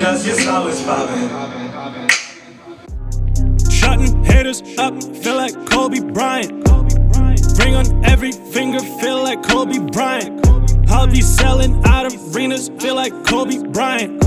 Cause it's always poppin'. Shutting haters up, feel like Kobe Bryant. Ring on every finger, feel like Kobe Bryant. I'll be selling out arenas, feel like Kobe Bryant.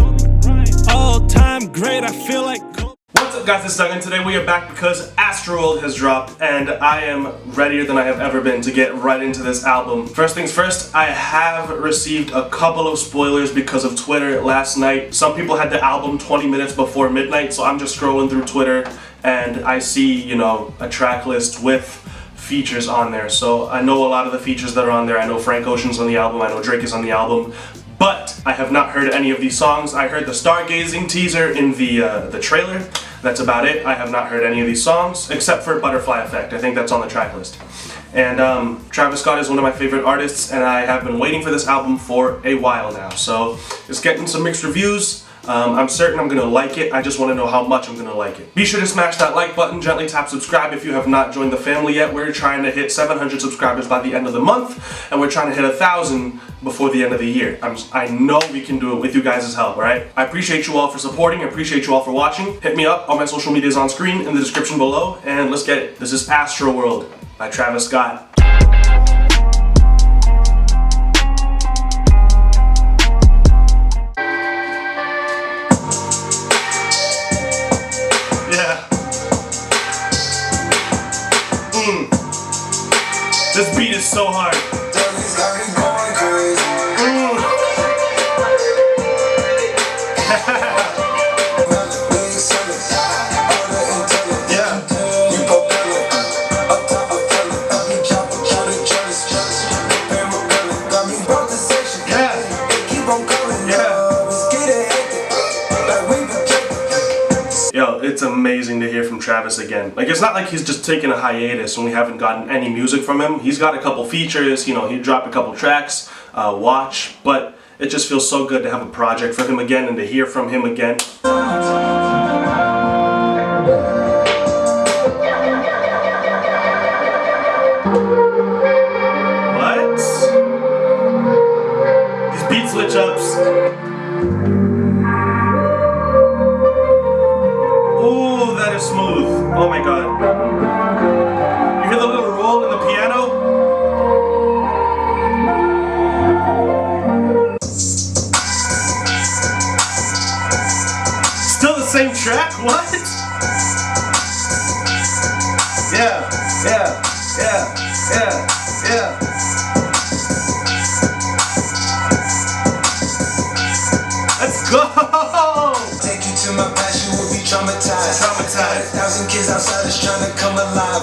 All time great, I feel like Kobe. What's up guys, it's Doug, and today we are back because Astroworld has dropped and I am readier than I have ever been to get right into this album. First things first, I have received a couple of spoilers because of Twitter last night. Some people had the album 20 minutes before midnight, so I'm just scrolling through Twitter and I see, you know, a track list with features on there. So I know a lot of the features that are on there. I know Frank Ocean's on the album, I know Drake is on the album, but I have not heard any of these songs. I heard the Stargazing teaser in the trailer. That's about it. I have not heard any of these songs, except for Butterfly Effect. I think that's on the track list. And Travis Scott is one of my favorite artists, and I have been waiting for this album for a while now. So it's getting some mixed reviews. I'm certain I'm gonna like it. I just want to know how much I'm gonna like it. Be sure to smash that like button, gently tap subscribe if you have not joined the family yet. We're trying to hit 700 subscribers by the end of the month, and we're trying to hit 1,000 before the end of the year. I know we can do it with you guys' help, alright? I appreciate you all for supporting, I appreciate you all for watching. Hit me up, all my social medias on screen in the description below, and let's get it. This is Astroworld by Travis Scott. This beat is so hard. Yo, it's amazing to hear from Travis again. Like, it's not like he's just taking a hiatus and we haven't gotten any music from him. He's got a couple features, you know, he dropped a couple tracks, Watch, but it just feels so good to have a project from him again and to hear from him again. What? These beat switch-ups. Ooh, that is smooth. Oh my god. You hear the little roll in the piano? Still the same track? What? Yeah. Let's go! Take you to my past, you will be traumatized. 1,000 kids outside is trying to come alive.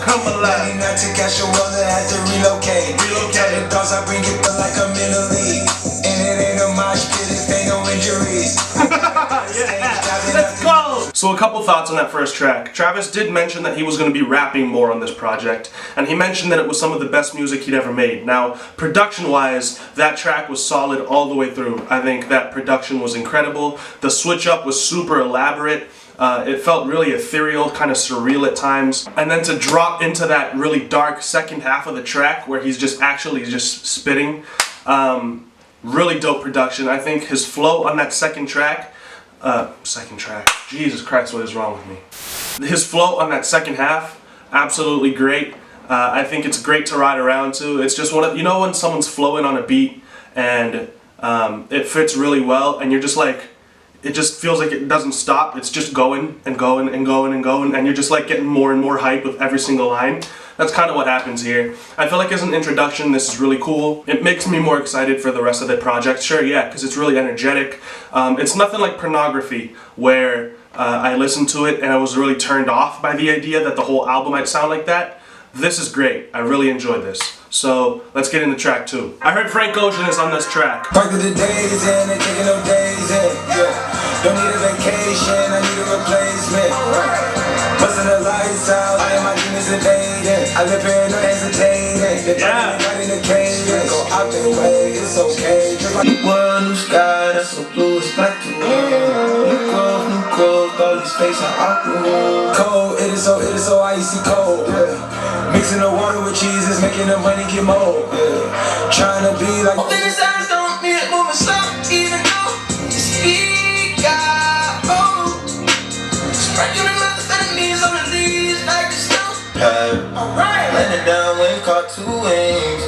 Not to catch a world that had to relocate. Tell the dogs I bring it but like I'm in a league. And it ain't a mosh pit if ain't no injuries. Let's go! So a couple thoughts on that first track. Travis did mention that he was going to be rapping more on this project, and he mentioned that it was some of the best music he'd ever made. Now, production-wise, that track was solid all the way through. I think that production was incredible. The switch-up was super elaborate. It felt really ethereal, kind of surreal at times. And then to drop into that really dark second half of the track where he's just actually just spitting, really dope production. I think his flow on that second track, Jesus Christ, what is wrong with me? His flow on that second half, absolutely great. I think it's great to ride around to. It's just one of, you know when someone's flowing on a beat and it fits really well and you're just like, it just feels like it doesn't stop. It's just going and going and going and going, and you're just like getting more and more hype with every single line. That's kind of what happens here. I feel like as an introduction, this is really cool. It makes me more excited for the rest of the project. Sure, yeah, because it's really energetic. It's nothing like Pornography, where I listened to it and I was really turned off by the idea that the whole album might sound like that. This is great. I really enjoyed this. So let's get into track 2. I heard Frank Ocean is on this track. Park of the days in and taking no days in. Don't need a vacation, I need a replacement. Busting the lights out, I am my demons sedated. I live here, no hesitating. Yeah. Not in the cage, go out the way, it's okay. Just like the world, new sky, that's so blue, it's back to new growth, all these faces are awkward. Cold, it is so icy cold. Mixing the water with cheese is making the money get mold. Trying to be like open his eyes, don't need it, moving slow, even though you speak out. 2 wings.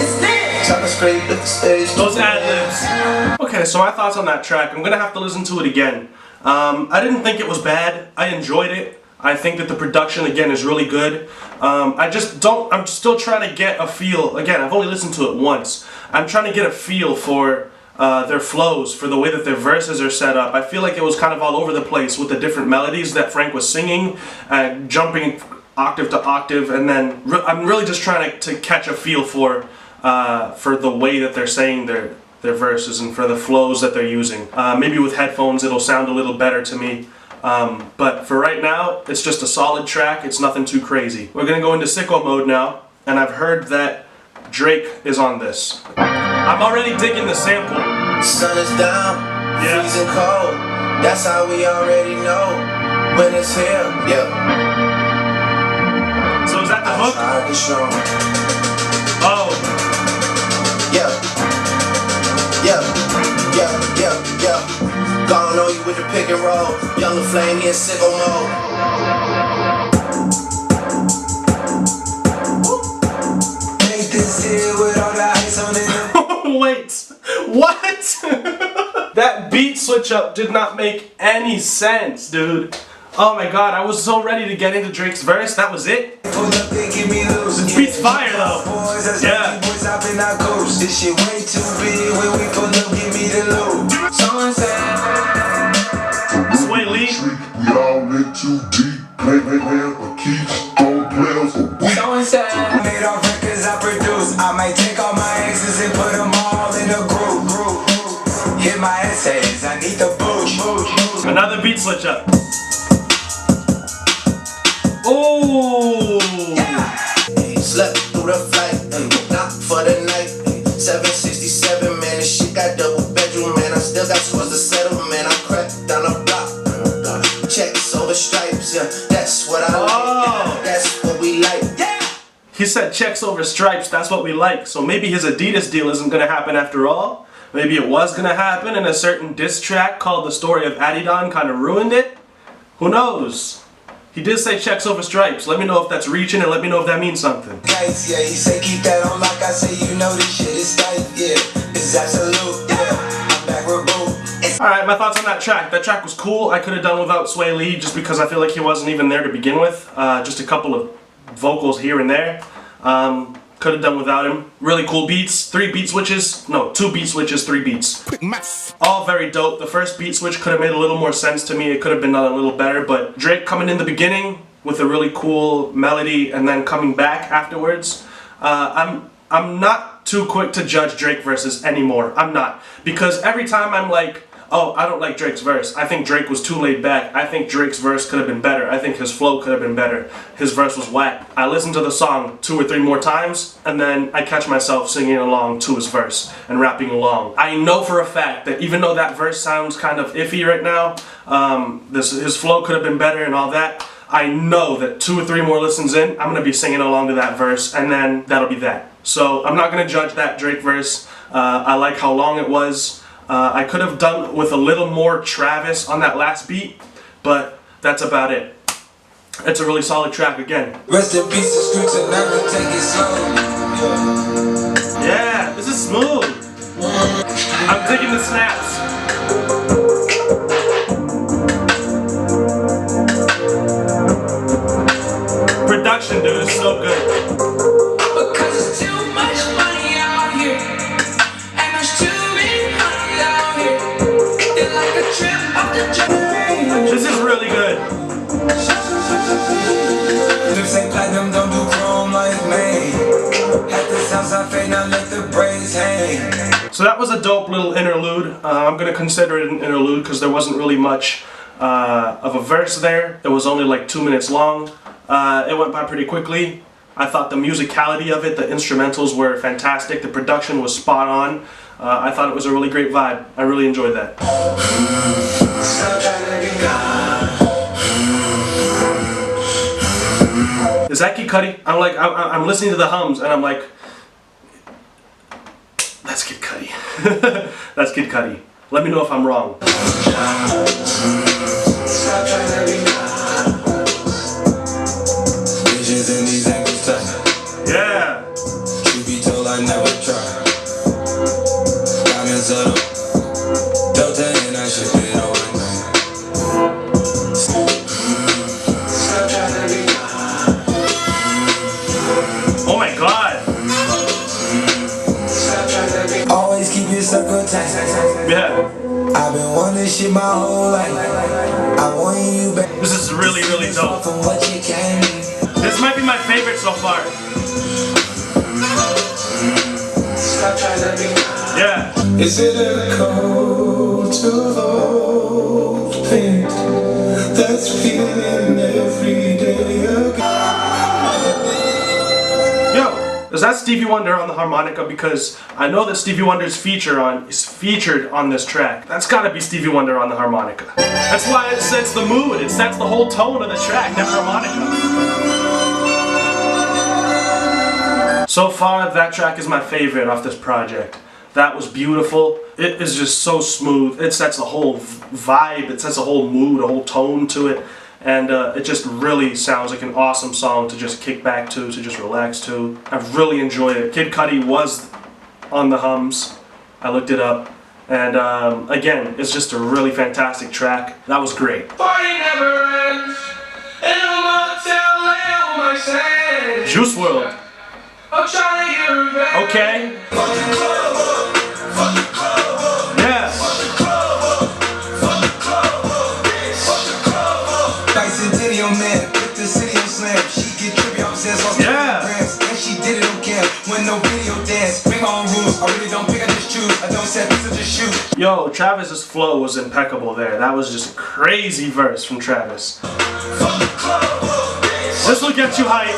It's lit. Tryna scrape the stage. Those ad-libs. Okay, so my thoughts on that track. I'm gonna have to listen to it again. I didn't think it was bad. I enjoyed it. I think that the production again is really good. I'm still trying to get a feel. Again, I've only listened to it once. I'm trying to get a feel for their flows, for the way that their verses are set up. I feel like it was kind of all over the place with the different melodies that Frank was singing, jumping octave to octave, and then I'm really just trying to catch a feel for the way that they're saying their verses and for the flows that they're using. Maybe with headphones it'll sound a little better to me. But for right now, it's just a solid track. It's nothing too crazy. We're gonna go into sicko mode now, and I've heard that Drake is on this. I'm already digging the sample. Sun is down, freezing cold. That's how we already know when it's here. Yeah. So is that the hook? Oh. Yeah. Gone on you with the pick and roll. Younger flame here, sicko mode. Make this here with all the ice on it. Wait, what? That beat switch up did not make any sense, dude. Oh my god, I was so ready to get into Drake's verse. That was it? This beat's fire though. Yeah. This shit way too big when we pull up, give me the loot. Someone said, Sway Lee. We all in too deep. Play or keep strong players or weak. someone said, I made all records I produce. I might take all my exes and put them all in a group. Hit my essays, I need the booch. Another beat switch up. Oh. Slept through the flight, not for the night. 767, man, this shit got double bedroom, man. I still got scores to settle, man. I cracked down a block. Checks over stripes, yeah. That's what I like. That's what we like. Yeah. He said checks over stripes, that's what we like. So maybe his Adidas deal isn't gonna happen after all. Maybe it was gonna happen and a certain diss track called The Story of Adidon kind of ruined it. Who knows? He did say checks over stripes. Let me know if that's reaching and let me know if that means something. Yeah, he say keep that on like I say, you know this shit is tight, yeah. It's absolute, yeah. I'm back with boo. Alright, my thoughts on that track. That track was cool. I could have done without Sway Lee just because I feel like he wasn't even there to begin with. Just a couple of vocals here and there. Could have done without him. Really cool beats. 3 beat switches. No, 2 beat switches, 3 beats. Quick math. All very dope. The first beat switch could have made a little more sense to me. It could have been done a little better, but Drake coming in the beginning with a really cool melody and then coming back afterwards. I'm not too quick to judge Drake verses anymore. I'm not. Because every time I'm like, oh, I don't like Drake's verse. I think Drake was too laid back. I think Drake's verse could have been better. I think his flow could have been better. His verse was whack. I listen to the song 2 or 3 more times, and then I catch myself singing along to his verse and rapping along. I know for a fact that even though that verse sounds kind of iffy right now, his flow could have been better and all that, I know that 2 or 3 more listens in, I'm going to be singing along to that verse, and then that'll be that. So I'm not going to judge that Drake verse. I like how long it was. I could have done with a little more Travis on that last beat, but that's about it. It's a really solid track again. Rest in peace to Scrooge and never take it slow. Yeah, this is smooth. I'm digging the snaps. Production, dude, is so good. Because it's too much money out here, and there's too many honey out here. They're like a trip off the train. This is really good. Just say platinum, don't do chrome like me. At the sounds I fade, now let the braids hang. So that was a dope little interlude. I'm gonna consider it an interlude because there wasn't really much of a verse there. It was only like 2 minutes long. It went by pretty quickly. I thought the musicality of it, the instrumentals were fantastic. The production was spot on. I thought it was a really great vibe. I really enjoyed that. Is that Kid Cudi? I'm listening to the hums and I'm like, that's Kid Cudi. That's Kid Cudi. Let me know if I'm wrong. Yeah. Delta and I ship it overnight. Oh my god. Always keep your circle tight. Yeah. I've been wanting this shit my whole life. I want you back. This is really, really dope. From what you came. This might be my favorite so far. Yeah. Is it a code to the pain that's feeling every day again? Yo, is that Stevie Wonder on the harmonica? Because I know that Stevie Wonder is featured on this track. That's gotta be Stevie Wonder on the harmonica. That's why it sets the mood. It sets the whole tone of the track, that harmonica. So far, that track is my favorite off this project. That was beautiful. It is just so smooth. It sets a whole vibe. It sets a whole mood, a whole tone to it. And it just really sounds like an awesome song to just kick back to just relax to. I've really enjoyed it. Kid Cudi was on the hums. I looked it up. And again, it's just a really fantastic track. That was great. Party never ends. Juice WRLD. I'm trying to get revenge. Okay. Yeah. Dyson Diddy on man, put the city on slam. She get trippy, I'm obsessed on grams. And she did it on cam, when no video dance. Bring my own rules, I really don't pick, I just choose. I don't set these, I just shoot. Yo, Travis's flow was impeccable there. That was just a crazy verse from Travis. This will get you hype.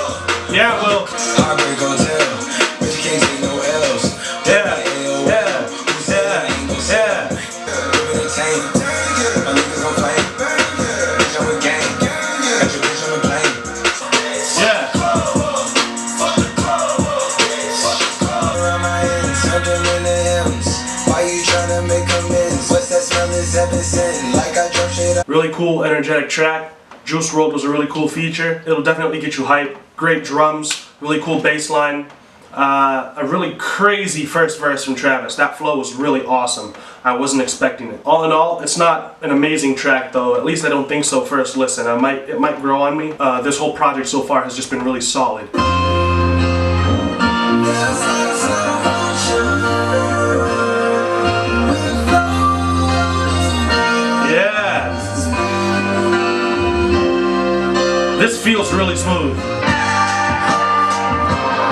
Yeah, it will. Heartbreak hotel, but you can't take no L's. Yeah, yeah, yeah, yeah. My niggas gon' play. Bitch, I'm a gang. Got your bitch on the plane. Yeah. Around my ends, under in the M's. Why you tryna make amends? What's that smell is heaven sent? Like I drop shit up. Really cool, energetic track. Juice WRLD was a really cool feature. It'll definitely get you hype. Great drums, really cool bass line. A really crazy first verse from Travis. That flow was really awesome. I wasn't expecting it. All in all, it's not an amazing track though. At least I don't think so first listen. It might grow on me. This whole project so far has just been really solid. Yeah. This feels really smooth.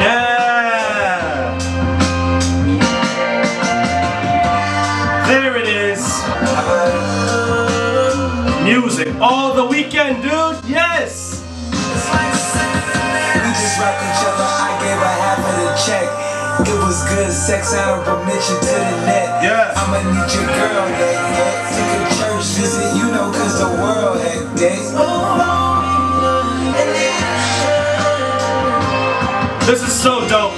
Yeah! There it is. Music. Oh, the weekend, dude. Yes! We just rocked each other, I gave her half of the check. It was good sex, honorable mention to the net. Yeah. I'ma need your girl that day. Take a church visit, you know, cause the world had days. This is so dope.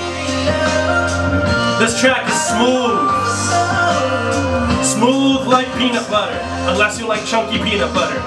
This track is smooth. Smooth like peanut butter. Unless you like chunky peanut butter.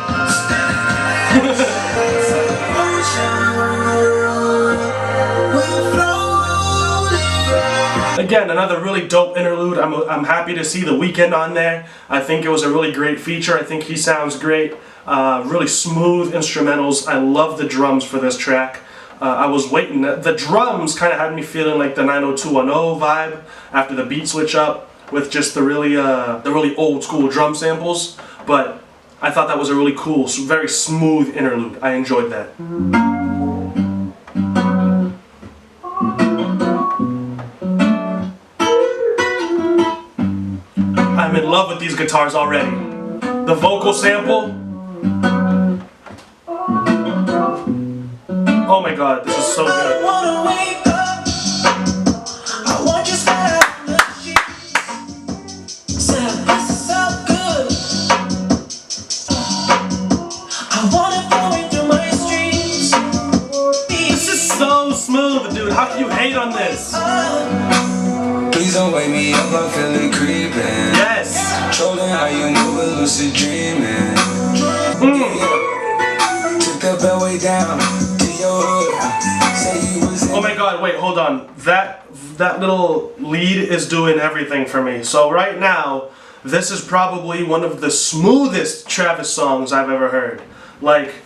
Again, another really dope interlude. I'm happy to see The Weeknd on there. I think it was a really great feature. I think he sounds great. Really smooth instrumentals. I love the drums for this track. I was waiting. The drums kind of had me feeling like the 90210 vibe after the beat switch up with just the really old school drum samples. But I thought that was a really cool, very smooth interlude. I enjoyed that. I'm in love with these guitars already. The vocal sample. Oh my god, this is so good. I wanna wake up. I want your smile on the sheets. Said this is so good. I want it flowing through my streets. This is so smooth, dude. How can you hate on this? Please don't wake me up, I'm feeling creeping. Yes. Trolling how you move a lucid dreaming. Took the bellway down to your hood. Say you was Oh my god, wait, hold on. That that little lead is doing everything for me. So right now, this is probably one of the smoothest Travis songs I've ever heard. Like,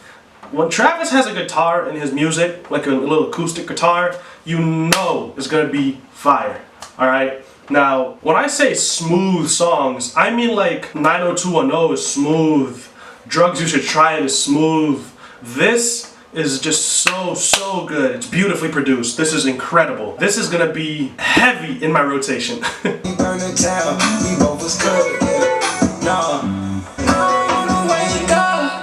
when Travis has a guitar in his music, like a little acoustic guitar, you know it's gonna be fire, alright? Now, when I say smooth songs, I mean like 90210 is smooth, Drugs You Should Try It is smooth. This is just so good. It's beautifully produced. This is incredible. This is gonna be heavy in my rotation. We burn the town, we both was good, yeah. Nah. I wanna wake up.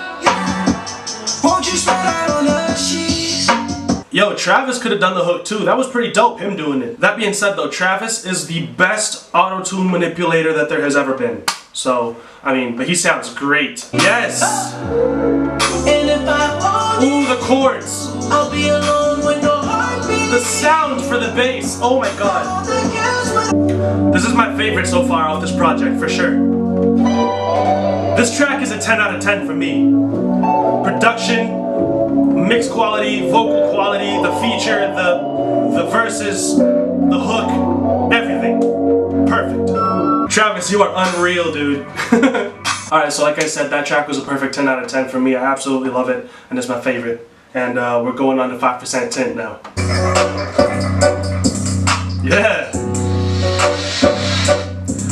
Won't you spread out on the sheets? Yo, Travis could have done the hook too. That was pretty dope, him doing it. That being said though, Travis is the best auto-tune manipulator that there has ever been. So, I mean, but he sounds great. Yes! And if I hold Ooh, the chords! I'll be alone with no heartbeat. The sound for the bass! Oh my god. This is my favorite so far off this project, for sure. This track is a 10 out of 10 for me. Production, mix quality, vocal quality, the feature, the verses, the hook, everything. Perfect. Travis, you are unreal, dude. Alright, so like I said, that track was a perfect 10 out of 10 for me. I absolutely love it, and it's my favorite. And we're going on to 5% tint now. Yeah!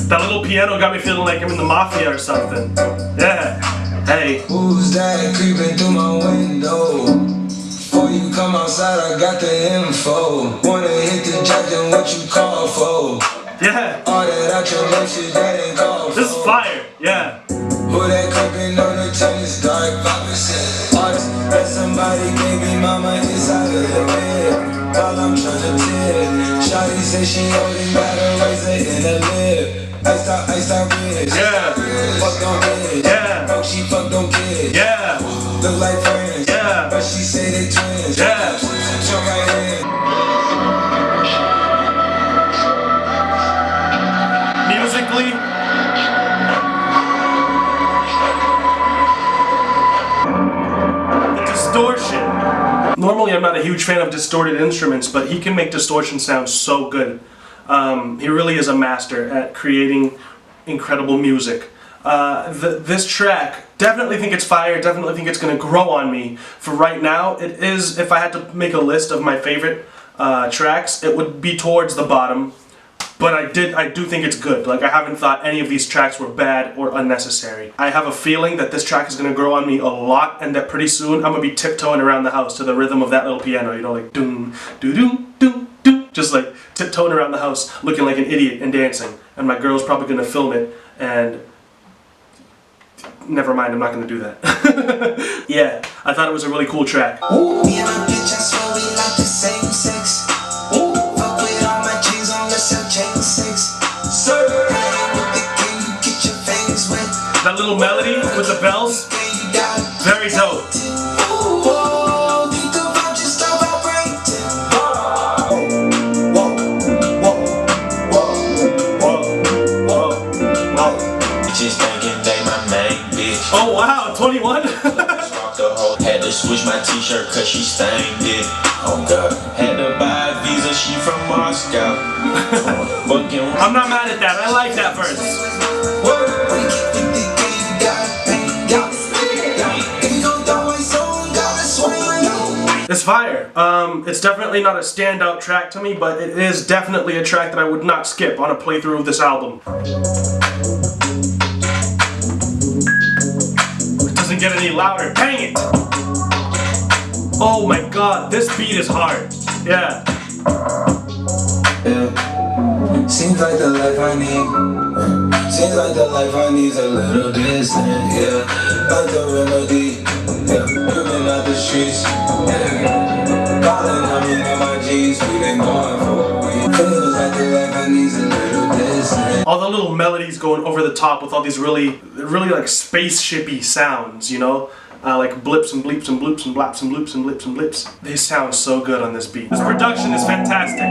That little piano got me feeling like I'm in the mafia or something. Yeah! Hey. Who's that creeping through my window? Before you come outside, I got the info. Wanna hit the jack, then what you call for? Yeah! All that out your message, that ain't called for. This is fire! Yeah! Who that creeping on the tennis, dark 5%. Artist, that somebody gave me mama inside of the bed. While I'm trying to tip, Shawty say she holding by the razor in the lip. Iced out rich. Yeah! Fuck don't bitch. Yeah! Fuck she fuck don't kids. Yeah! Look like friends. Yeah! But she say they twins. Yeah! Jump right in. Musically, the distortion. Normally I'm not a huge fan of distorted instruments, but he can make distortion sound so good. He really is a master at creating incredible music. This track, definitely think it's fire, definitely think it's going to grow on me. For right now, it is, if I had to make a list of my favorite tracks, it would be towards the bottom. But I do think it's good. Like, I haven't thought any of these tracks were bad or unnecessary. I have a feeling that this track is going to grow on me a lot, and that pretty soon I'm going to be tiptoeing around the house to the rhythm of that little piano, you know, like doom, doo doo, doo doo, just like tiptoeing around the house looking like an idiot and dancing. And my girl's probably going to film it, and never mind, I'm not going to do that. Yeah, I thought it was a really cool track. Me and my bitch, I swear we like the same sex. Fuck with all my chains on, let's have chain sex. Sir, with the king, you get your veins wet. That little melody with the bells, very dope. Whoa, think the vibe just stop vibrating. Bitches thinking they my main bitch. Oh wow, 21? Had to switch my t-shirt cause she stained it. Oh god. Had to buy a visa, she from Moscow. I'm not mad at that, I like that verse. It's fire. It's definitely not a standout track to me, but it is definitely a track that I would not skip on a playthrough of this album. It doesn't get any louder. Dang it! Oh my god, this beat is hard. Yeah. Yeah. Seems like the life I need. Seems like the life I need's a little distant. Yeah. Like the remedy. Yeah. Living out the streets. Yeah. Calling on me and my G's. We been going for a week. Feels like the life I need's a little distant. All the little melodies going over the top with all these really like spaceshipy sounds, you know? Like blips and bleeps and bloops and blaps and bloops and blips and blips. They sound so good on this beat. This production is fantastic.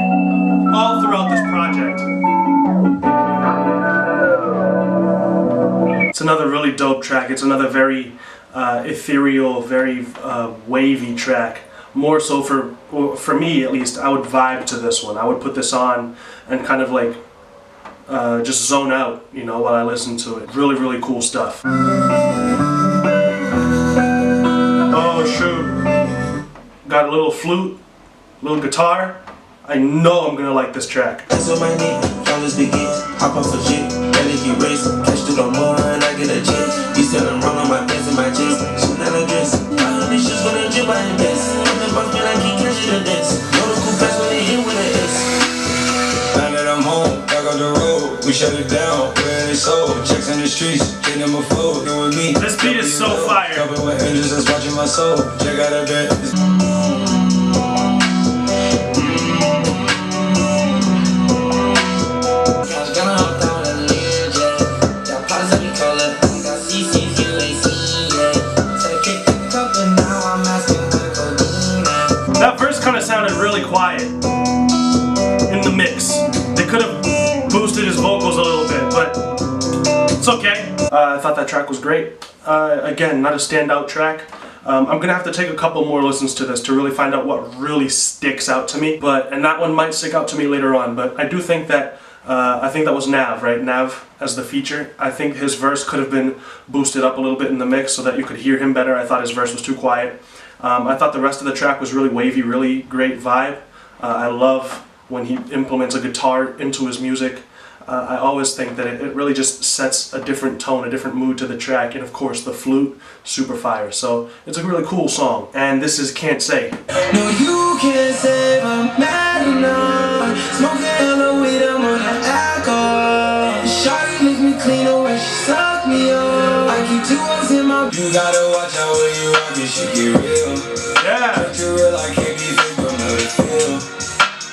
All throughout this project. It's another really dope track. It's another very ethereal, very wavy track. More so for well, for me at least, I would vibe to this one. I would put this on and kind of like just zone out, you know, while I listen to it. Really, really cool stuff. Oh shoot. Got a little flute, little guitar. I know I'm gonna like this track. That's what my name, fellas begins. Hop off a jet, barely get raised. Catch through the mud, I get a jet. You said I'm wrong on my pants and my jeans. Shoot out a dress. All these shoes when I drip, I invest. And the boss man, I keep catching the dance. Know the cool fast when they hit with an S. Now that I'm home, back on the road. We shut it down, where they sold. Checks in the streets, getting them a fold. Doing me. This beat is so fire. Couple with angels that's watching my soul. Check out a bit. That verse kind of sounded really quiet in the mix. They could have boosted his vocals a little bit, but it's okay. I thought that track was great. Again, not a standout track. I'm gonna have to take a couple more listens to this to really find out what really sticks out to me. And that one might stick out to me later on. But I do think that I think that was Nav, right? Nav as the feature. I think his verse could have been boosted up a little bit in the mix so that you could hear him better. I thought his verse was too quiet. I thought the rest of the track was really wavy, really great vibe. I love when he implements a guitar into his music. I always think that it really just sets a different tone, a different mood to the track, and of course the flute, super fire. So it's a really cool song, and this is Can't Say. No, you can't say I'm mad enough. Smoking hella weed, I'm on the alcohol. Shawty makes me clean when she suck me up. I keep 2 O's in my. You gotta watch out when you rock it, shit get real. Yeah. Get you real, I can't be fake, but know the feel.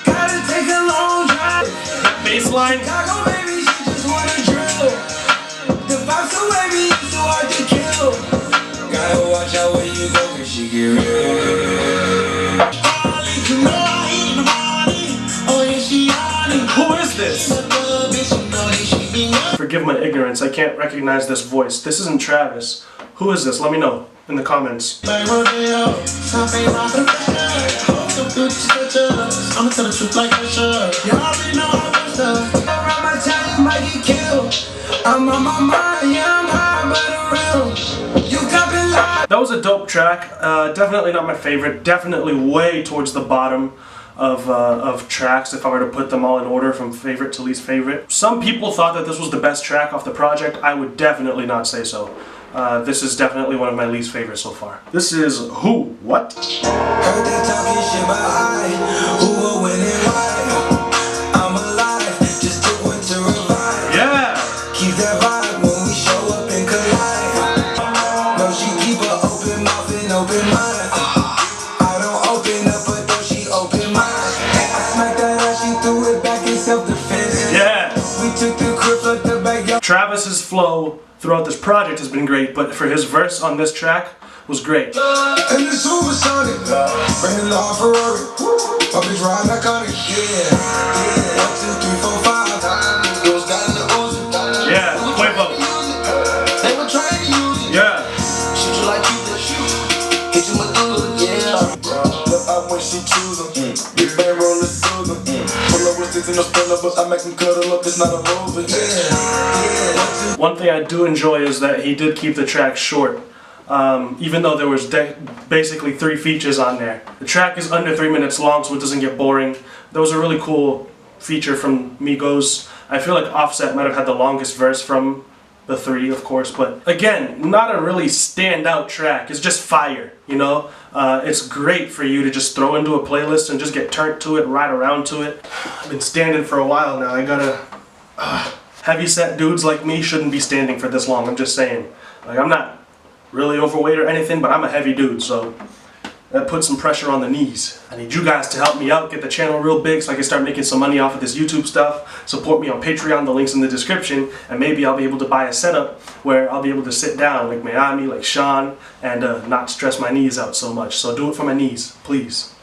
Gotta take a long drive. That bass line. Chicago, baby, she just wanna drill. The vibe's so wavy, it's so hard to kill. Gotta watch out where you go, cause she get real. Who is this? Forgive my ignorance, I can't recognize this voice. This isn't Travis. Who is this? Let me know in the comments. I'ma tell the truth like I should. You already know how to stuff. Around my time, you might get killed. I'm on my mind, yeah, I'm high, but around. You got me live. That was a dope track. Definitely not my favorite. Definitely way towards the bottom of tracks if I were to put them all in order from favorite to least favorite. Some people thought that this was the best track off the project. I would definitely not say so. This is definitely one of my least favorites so far. This is Who? What? Heard they talking shit about I. Who will win and why? I'm alive, just do it to revive. Yeah! Keep that vibe when we show up and collide. No, she keep her open mouth and open mind. I don't open up, but though she open mind. I smacked that ass, she threw it back in self-defense. Yeah! We took the crib, like the backyard. Travis's flow throughout this project has been great, but for his verse on this track was great. And the supersonic, bring the law Ferrari. My bitch ride like on it, yeah. 1, 2, 3, 4, 5. Girls got in the Uzi. Yeah, Wavy. They were trying to use it. Yeah. Shoot you like you did. Hit you with the yeah. Look up when she choose them. Big man roll the silver. Pull up with sticks in the spinner, but I make them cuddle up. It's not a mover, yeah. One thing I do enjoy is that he did keep the track short. Even though there was basically 3 features on there. The track is under 3 minutes long, so it doesn't get boring. That was a really cool feature from Migos. I feel like Offset might have had the longest verse from the 3, of course, but again, not a really standout track. It's just fire, you know? It's great for you to just throw into a playlist and just get turned to it, ride around to it. I've been standing for a while now. I gotta... heavy-set dudes like me shouldn't be standing for this long, I'm just saying. Like, I'm not really overweight or anything, but I'm a heavy dude, so that puts some pressure on the knees. I need you guys to help me out, get the channel real big so I can start making some money off of this YouTube stuff. Support me on Patreon, the link's in the description, and maybe I'll be able to buy a setup where I'll be able to sit down like Miami, like Sean, and not stress my knees out so much. So do it for my knees, please.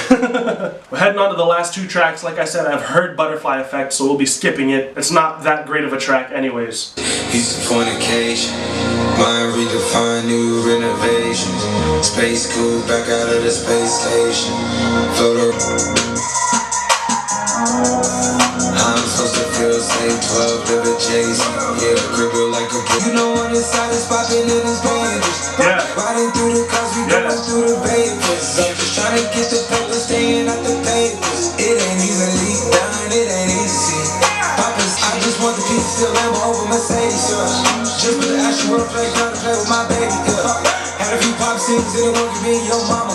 We're heading on to the last 2 tracks. Like I said, I've heard Butterfly Effect, so we'll be skipping it. It's not that great of a track anyways. piece of fornication. Mind redefined, new renovations. Space cool, back out of the space station. Photo. I'm supposed to feel safe, 12 live adjacent. Yeah, gripper like a brick. You know when inside is popping in his pages. Yeah. Riding through the cars, we going through the vapors. I'm just trying to get the paper, staying out the papers. It ain't easily done, it ain't easy. Poppin', I just want the piece of steel Lambo over Mercedes. Just put the Astroworld flag down to play with my baby. Had a few pop scenes, anyone could be your mama.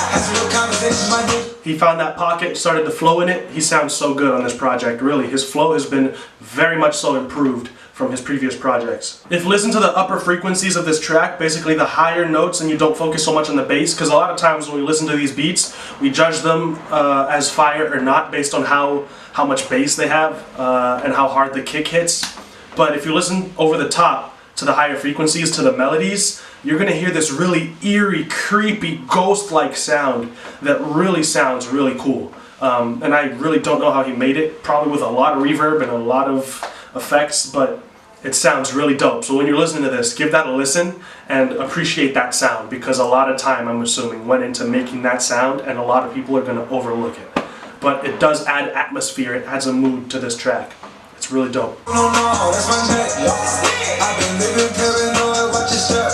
Had some real conversations, my nigga. He found that pocket, started to flow in it. He sounds so good on this project, really. His flow has been very much so improved from his previous projects. If you listen to the upper frequencies of this track, basically the higher notes, and you don't focus so much on the bass, because a lot of times when we listen to these beats, we judge them as fire or not based on how much bass they have and how hard the kick hits. But if you listen over the top to the higher frequencies, to the melodies, you're gonna hear this really eerie, creepy, ghost-like sound that really sounds really cool. And I really don't know how he made it, probably with a lot of reverb and a lot of effects, but it sounds really dope. So when you're listening to this, give that a listen and appreciate that sound, because a lot of time, I'm assuming, went into making that sound, and a lot of people are gonna overlook it. But it does add atmosphere, it adds a mood to this track. It's really dope. No, that's my neck. I've been living paranoid, watch your step.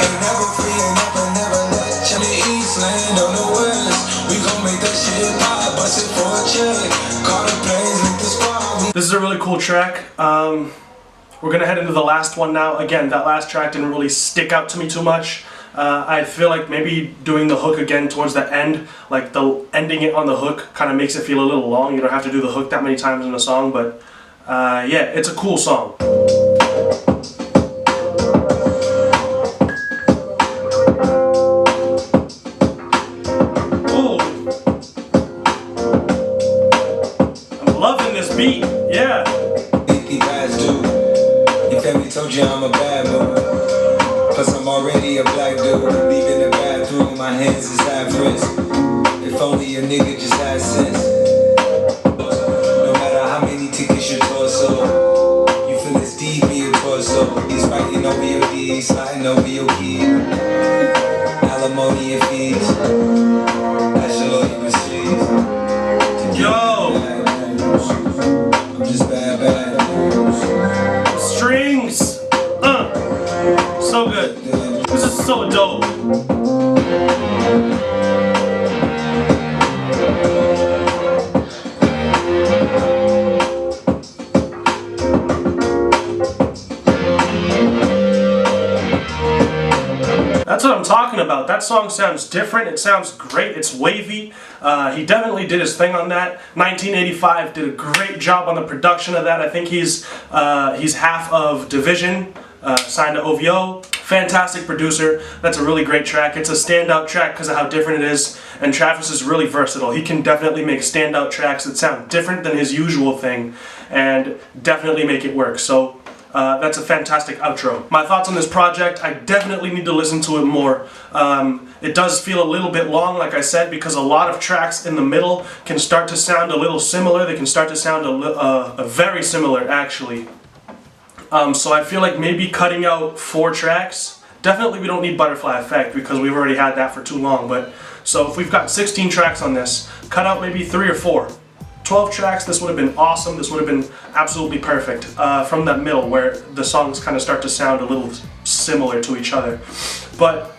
Ain't never free, ain't never let. Check the East Lane, on the West. We gon' make that shit pop, bust it for a check. Call the planes, link the squad. This is a really cool track. We're gonna head into the last one now. Again, that last track didn't really stick out to me too much. I feel like maybe doing the hook again towards the end, like the ending it on the hook, kind of makes it feel a little long. You don't have to do the hook that many times in a song, but yeah, it's a cool song. Ooh. I'm loving this beat, yeah. Your family told you I'm a bad boy. Plus I'm already a black dude. Leaving the bathroom, my hands is at risk. If only a nigga just had sense. No matter how many tickets your torso, you feel it's deep in your torso. He's fighting over your D's, sliding over your keys. Alimony and fees. That's your lawyer receipts. Yo! I'm just bad. Strings! So good. This is so dope. That's what I'm talking about. That song sounds different. It sounds great. It's wavy. He definitely did his thing on that. 1985 did a great job on the production of that. I think he's half of Division, signed to OVO. Fantastic producer. That's a really great track. It's a standout track because of how different it is. And Travis is really versatile. He can definitely make standout tracks that sound different than his usual thing and definitely make it work. So that's a fantastic outro. My thoughts on this project, I definitely need to listen to it more. It does feel a little bit long, like I said, because a lot of tracks in the middle can start to sound a little similar. They can start to sound very similar, actually. So I feel like maybe cutting out 4 tracks. Definitely we don't need Butterfly Effect because we've already had that for too long. But so if we've got 16 tracks on this, cut out maybe 3 or 4. 12 tracks, this would have been awesome. This would have been absolutely perfect from that middle where the songs kind of start to sound a little similar to each other. But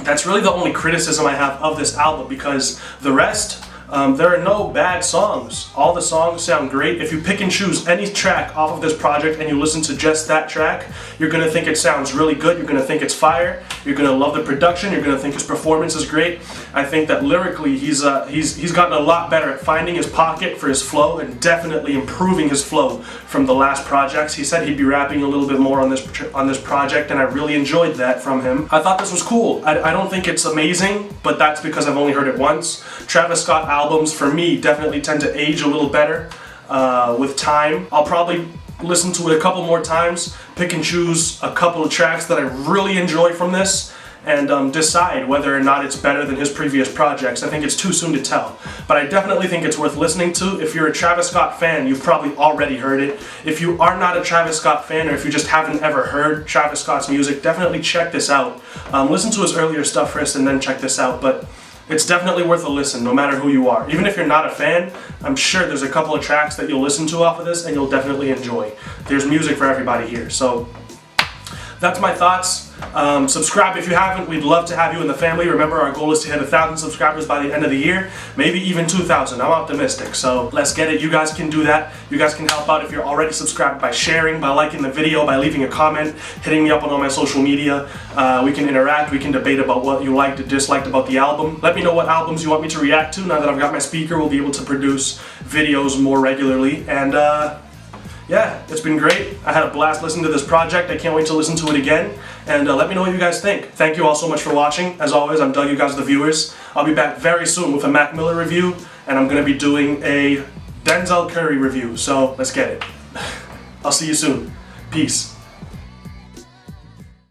that's really the only criticism I have of this album, because the rest, there are no bad songs. All the songs sound great. If you pick and choose any track off of this project and you listen to just that track, you're gonna think it sounds really good. You're gonna think it's fire. You're gonna love the production. You're gonna think his performance is great. I think that lyrically he's gotten a lot better at finding his pocket for his flow and definitely improving his flow from the last projects. He said he'd be rapping a little bit more on this project, and I really enjoyed that from him. I thought this was cool. I don't think it's amazing, but that's because I've only heard it once. Travis Scott albums, for me, definitely tend to age a little better with time. I'll probably listen to it a couple more times, pick and choose a couple of tracks that I really enjoy from this, and decide whether or not it's better than his previous projects. I think it's too soon to tell, but I definitely think it's worth listening to. If you're a Travis Scott fan, you've probably already heard it. If you are not a Travis Scott fan, or if you just haven't ever heard Travis Scott's music, definitely check this out. Listen to his earlier stuff first and then check this out, but it's definitely worth a listen, no matter who you are. Even if you're not a fan, I'm sure there's a couple of tracks that you'll listen to off of this and you'll definitely enjoy. There's music for everybody here. So that's my thoughts. Subscribe if you haven't. We'd love to have you in the family. Remember, our goal is to hit 1,000 subscribers by the end of the year, maybe even 2,000. I'm optimistic, so let's get it. You guys can do that. You guys can help out if you're already subscribed by sharing, by liking the video, by leaving a comment, hitting me up on all my social media. We can interact, we can debate about what you liked or disliked about the album. Let me know what albums you want me to react to. Now that I've got my speaker, we'll be able to produce videos more regularly. And yeah, it's been great. I had a blast listening to this project. I can't wait to listen to it again. And let me know what you guys think. Thank you all so much for watching. As always, I'm Doug, you guys are the viewers. I'll be back very soon with a Mac Miller review, and I'm going to be doing a Denzel Curry review. So let's get it. I'll see you soon. Peace.